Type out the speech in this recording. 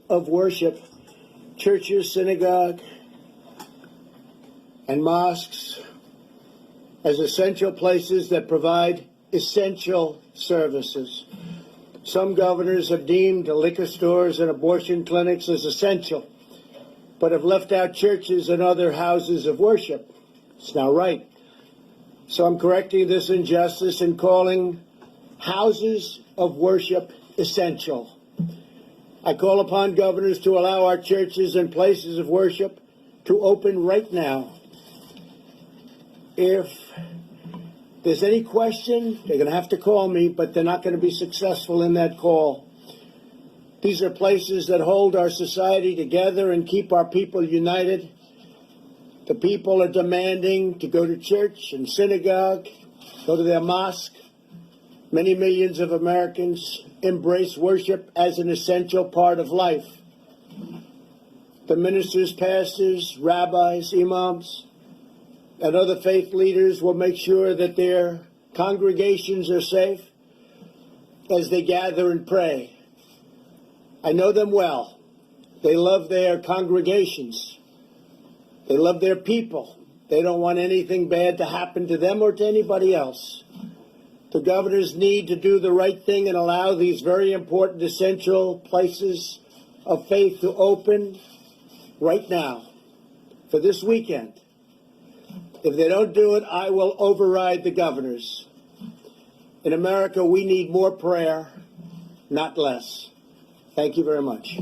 of worship, churches, synagogue, and mosques as essential places that provide essential services. Some governors have deemed liquor stores and abortion clinics as essential, but have left out churches and other houses of worship. It's not right. So I'm correcting this injustice and calling houses of worship essential. I call upon governors to allow our churches and places of worship to open right now. If there's any question, they're going to have to call me, but they're not going to be successful in that call. These are places that hold our society together and keep our people united. The people are demanding to go to church and synagogue, go to their mosque. Many millions of Americans embrace worship as an essential part of life. The ministers, pastors, rabbis, imams, and other faith leaders will make sure that their congregations are safe as they gather and pray. I know them well. They love their congregations. They love their people. They don't want anything bad to happen to them or to anybody else. The governors need to do the right thing and allow these very important, essential places of faith to open right now for this weekend. If they don't do it, I will override the governors. In America, we need more prayer, not less. Thank you very much.